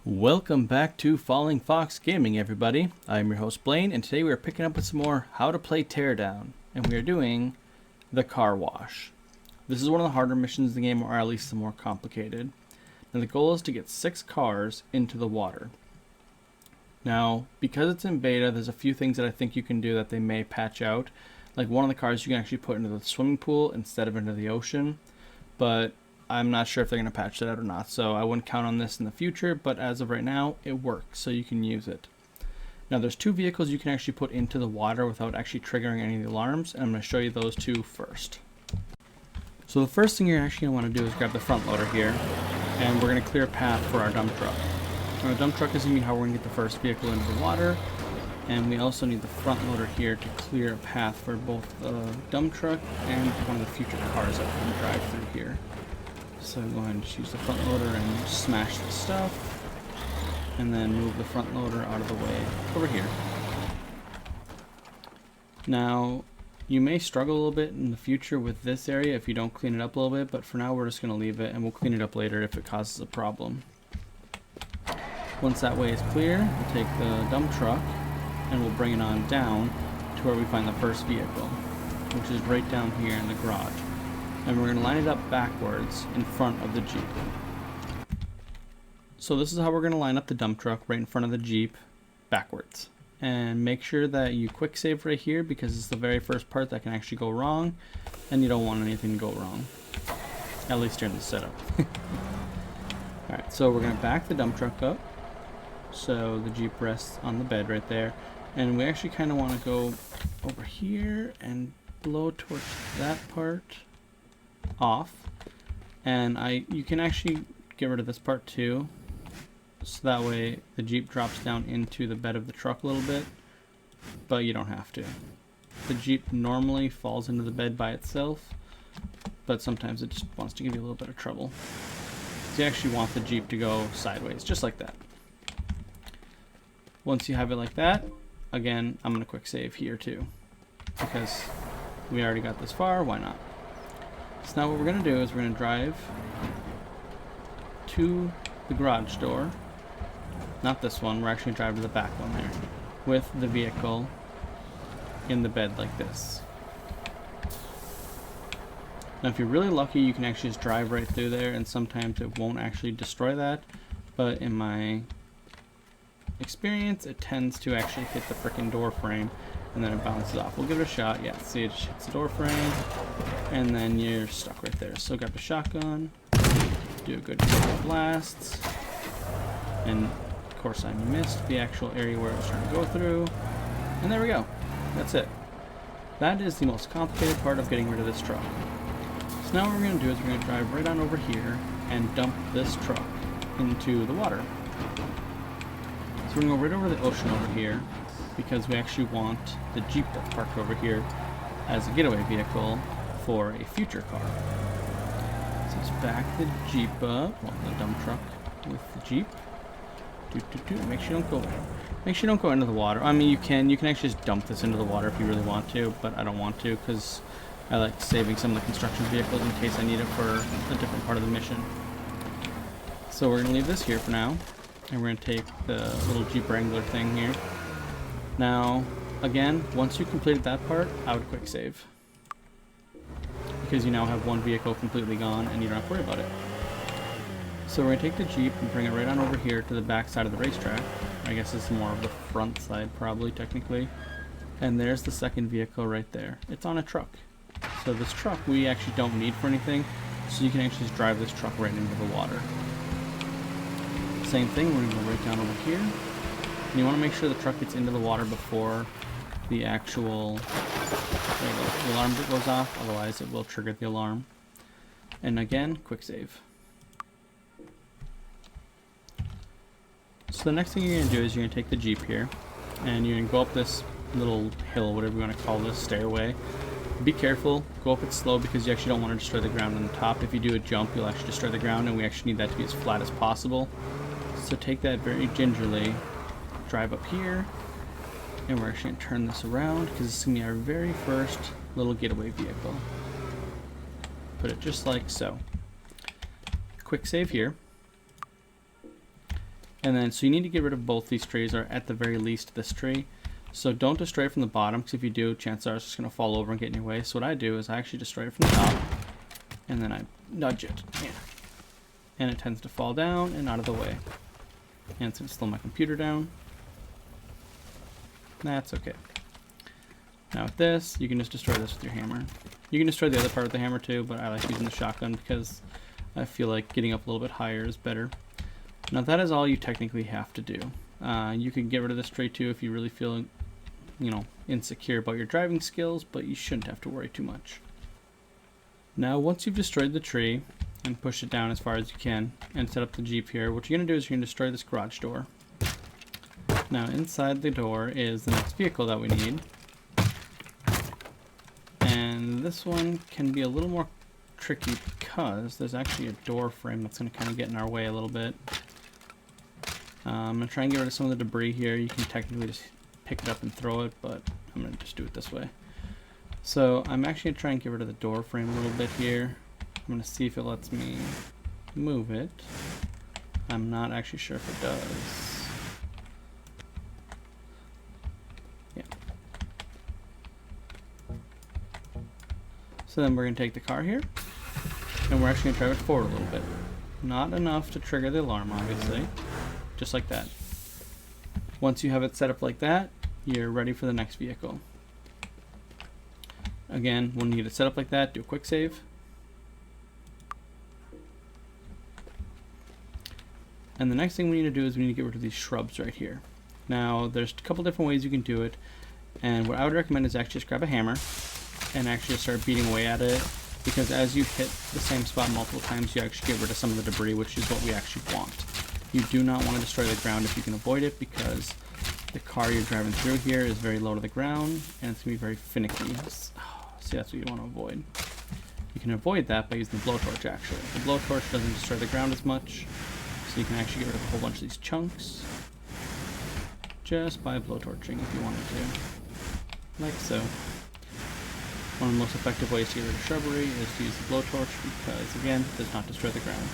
Welcome back to Falling Fox Gaming, everybody. I'm your host Blaine, and today we are picking up with some more How to Play Teardown, and we are doing the car wash. This is one of the harder missions in the game, or at least the more complicated. And the goal is to get 6 cars into the water. Now, because it's in beta, there's a few things that I think you can do that they may patch out. Like one of the cars you can actually put into the swimming pool instead of into the ocean, but I'm not sure if they're going to patch that out or not, so I wouldn't count on this in the future, but as of right now, it works, so you can use it. Now, there's 2 vehicles you can actually put into the water without actually triggering any of the alarms, and I'm going to show you those 2 first. So the first thing you're actually going to want to do is grab the front loader here, and we're going to clear a path for our dump truck. Now, the dump truck is going to be how we're going to get the first vehicle into the water, and we also need the front loader here to clear a path for both the dump truck and one of the future cars that we're going to drive through here. So go ahead and choose the front loader and smash the stuff, and then move the front loader out of the way over here. Now, you may struggle a little bit in the future with this area if you don't clean it up a little bit, but for now we're just going to leave it and we'll clean it up later if it causes a problem. Once that way is clear, we'll take the dump truck and we'll bring it on down to where we find the first vehicle, which is right down here in the garage. And we're going to line it up backwards in front of the Jeep. So this is how we're going to line up the dump truck right in front of the Jeep backwards. And make sure that you quick save right here because it's the very first part that can actually go wrong, and you don't want anything to go wrong. At least during the setup. Alright, so we're going to back the dump truck up so the Jeep rests on the bed right there. And we actually kind of want to go over here and blow towards that part off, and you can actually get rid of this part too, so that way the Jeep drops down into the bed of the truck a little bit, but you don't have to. The Jeep normally falls into the bed by itself, but sometimes it just wants to give you a little bit of trouble. So you actually want the Jeep to go sideways, just like that. Once you have it like that, again, I'm going to quick save here too, because we already got this far, why not? So now what we're going to do is we're going to drive to the garage door. Not this one, we're actually going to drive to the back one there with the vehicle in the bed like this. Now if you're really lucky, you can actually just drive right through there, and sometimes it won't actually destroy that, but in my experience it tends to actually hit the frickin' door frame and then it bounces off. We'll give it a shot. Yeah, see, it hits the door frame and then you're stuck right there. So grab the shotgun, do a good couple of blasts, and of course I missed the actual area where I was trying to go through, and there we go. That's it. That is the most complicated part of getting rid of this truck. So now what we're going to do is we're going to drive right on over here and dump this truck into the water. So we're going to go right over the ocean over here, because we actually want the Jeep that's parked over here as a getaway vehicle for a future car. So let's back the Jeep up, well, the dump truck with the Jeep. Make sure you don't go. Make sure you don't go into the water. I mean, you can actually just dump this into the water if you really want to, but I don't want to because I like saving some of the construction vehicles in case I need it for a different part of the mission. So we're gonna leave this here for now, and we're gonna take the little Jeep Wrangler thing here. Now, again, once you completed that part, I would quick save, because you now have one vehicle completely gone and you don't have to worry about it. So we're going to take the Jeep and bring it right on over here to the back side of the racetrack. I guess it's more of the front side probably, technically. And there's the second vehicle right there. It's on a truck. So this truck we actually don't need for anything, so you can actually just drive this truck right into the water. Same thing, we're going to go right down over here. And you want to make sure the truck gets into the water before the actual the alarm goes off, otherwise it will trigger the alarm. And again, quick save. So the next thing you're going to do is you're going to take the Jeep here, and you're going to go up this little hill, whatever you want to call this, stairway. Be careful, go up it slow because you actually don't want to destroy the ground on the top. If you do a jump, you'll actually destroy the ground, and we actually need that to be as flat as possible. So take that very gingerly, drive up here, and we're actually going to turn this around because this is going to be our very first little getaway vehicle. Put it just like so. Quick save here. And then, so you need to get rid of both these trees, or at the very least this tree. So don't destroy it from the bottom, because if you do, chances are it's just going to fall over and get in your way. So what I do is I actually destroy it from the top, and then I nudge it. Yeah. And it tends to fall down and out of the way. And it's going to slow my computer down. That's okay. Now with this, you can just destroy this with your hammer. You can destroy the other part with the hammer too, but I like using the shotgun because I feel like getting up a little bit higher is better. Now that is all you technically have to do. You can get rid of this tree too if you really feel, you know, insecure about your driving skills, but you shouldn't have to worry too much. Now once you've destroyed the tree and push it down as far as you can and set up the Jeep here, what you're going to do is you're going to destroy this garage door. Now inside the door is the next vehicle that we need. And this one can be a little more tricky because there's actually a door frame that's going to kind of get in our way a little bit. I'm going to try and get rid of some of the debris here. You can technically just pick it up and throw it, but I'm going to just do it this way. So I'm actually going to try and get rid of the door frame a little bit here. I'm going to see if it lets me move it. I'm not actually sure if it does. Yeah. So then we're going to take the car here, and we're actually going to drive it forward a little bit. Not enough to trigger the alarm, obviously. Just like that. Once you have it set up like that, you're ready for the next vehicle. Again, when you get it set up like that, do a quick save. And the next thing we need to do is we need to get rid of these shrubs right here. Now, there's a couple different ways you can do it, and what I would recommend is actually just grab a hammer and actually start beating away at it, because as you hit the same spot multiple times, you actually get rid of some of the debris, which is what we actually want. You do not want to destroy the ground if you can avoid it, because the car you're driving through here is very low to the ground, and it's going to be very finicky. See, that's what you want to avoid. You can avoid that by using the blowtorch, actually. The blowtorch doesn't destroy the ground as much, so you can actually get rid of a whole bunch of these chunks just by blowtorching if you wanted to. Like so. One of the most effective ways to get rid of shrubbery is to use the blowtorch because, again, it does not destroy the ground.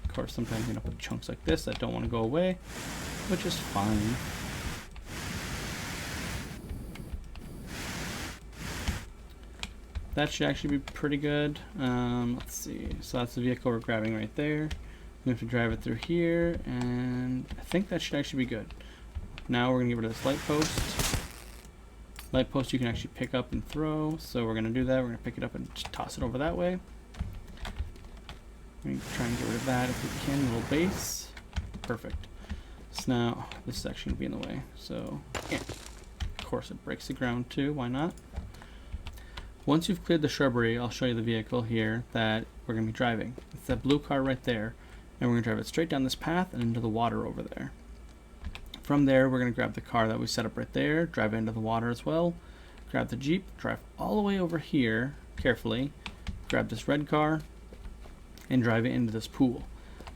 Of course, sometimes you end up with chunks like this that don't want to go away, which is fine. That should actually be pretty good. Let's see. So that's the vehicle we're grabbing right there. We have to drive it through here, and I think that should actually be good. Now we're going to get rid of this light post. Light post you can actually pick up and throw, so we're going to do that. We're going to pick it up and just toss it over that way. We're going to try and get rid of that if we can. Little base. Perfect. So now, this is actually going to be in the way. So, yeah. Of course, it breaks the ground too. Why not? Once you've cleared the shrubbery, I'll show you the vehicle here that we're going to be driving. It's that blue car right there. And we're going to drive it straight down this path and into the water over there. From there, we're going to grab the car that we set up right there, drive it into the water as well, grab the Jeep, drive all the way over here, carefully, grab this red car, and drive it into this pool.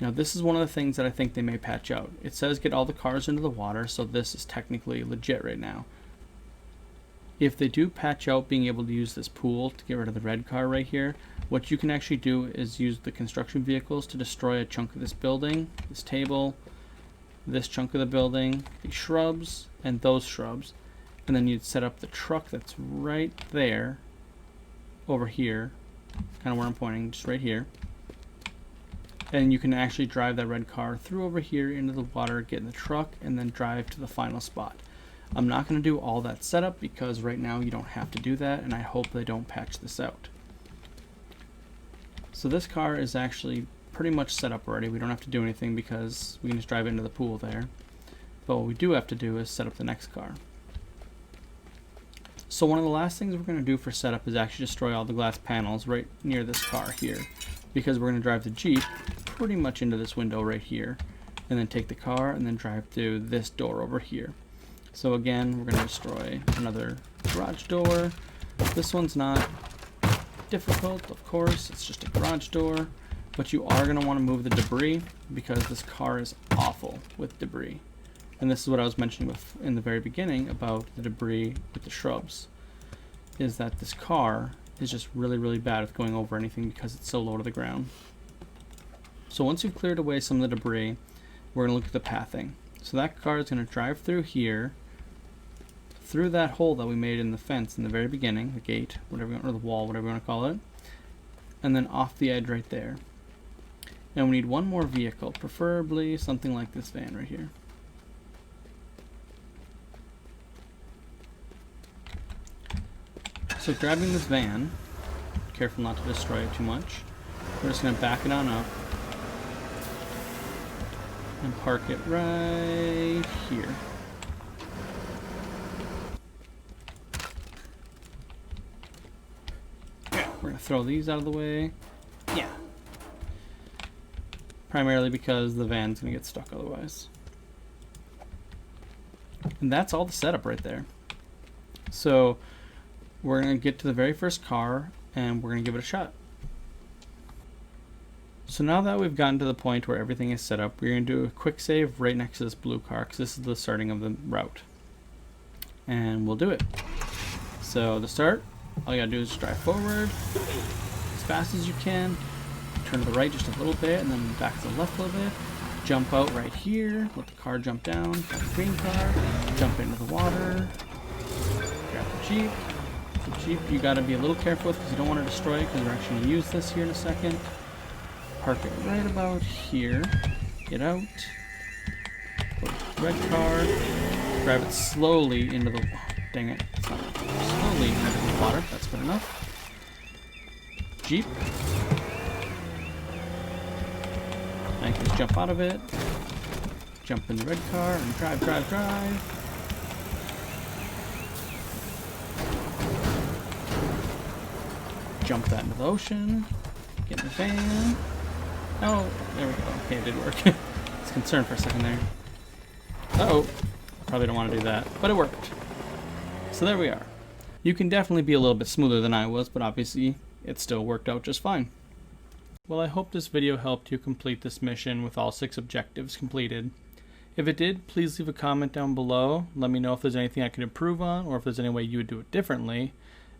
Now, this is one of the things that I think they may patch out. It says get all the cars into the water, so this is technically legit right now. If they do patch out being able to use this pool to get rid of the red car right here, what you can actually do is use the construction vehicles to destroy a chunk of this building, this table, this chunk of the building, the shrubs, and those shrubs. And then you'd set up the truck that's right there, over here, kind of where I'm pointing, just right here. And you can actually drive that red car through over here into the water, get in the truck, and then drive to the final spot. I'm not going to do all that setup because right now you don't have to do that, and I hope they don't patch this out. So this car is actually pretty much set up already. We don't have to do anything because we can just drive into the pool there. But what we do have to do is set up the next car. So one of the last things we're going to do for setup is actually destroy all the glass panels right near this car here, because we're going to drive the Jeep pretty much into this window right here, and then take the car and then drive through this door over here. So again, we're going to destroy another garage door. This one's not difficult, of course, it's just a garage door, but you are going to want to move the debris because this car is awful with debris. And this is what I was mentioning in the very beginning about the debris with the shrubs, is that this car is just really, really bad with going over anything because it's so low to the ground. So once you've cleared away some of the debris, we're going to look at the pathing. So that car is going to drive through here, through that hole that we made in the fence in the very beginning, the gate, whatever you want, or the wall, whatever you want to call it, and then off the edge right there. And we need one more vehicle, preferably something like this van right here. So grabbing this van, careful not to destroy it too much, we're just going to back it on up and park it right here. We're going to throw these out of the way. Yeah. Primarily because the van's going to get stuck otherwise. And that's all the setup right there. So we're going to get to the very first car and we're going to give it a shot. So now that we've gotten to the point where everything is set up, we're going to do a quick save right next to this blue car because this is the starting of the route. And we'll do it. So to start, all you gotta do is just drive forward as fast as you can, turn to the right just a little bit, and then back to the left a little bit. Jump out right here, let the car jump down, grab the green car, jump into the water, grab the Jeep. The Jeep you gotta be a little careful with because you don't want to destroy it because we're actually going to use this here in a second. Park it right about here, get out, go to the red car, grab it slowly into the, dang it, it's not slowly into the water, that's good enough. Jeep. Now you can just jump out of it, jump in the red car, and drive, drive, drive. Jump that into the ocean, get in the van. Oh, there we go. Okay, it did work. I was concerned for a second there. Uh-oh. Probably don't want to do that, but it worked. So there we are. You can definitely be a little bit smoother than I was, but obviously it still worked out just fine. Well, I hope this video helped you complete this mission with all 6 objectives completed. If it did, please leave a comment down below. Let me know if there's anything I could improve on, or if there's any way you would do it differently.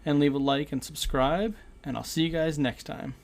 And leave a like and subscribe, and I'll see you guys next time.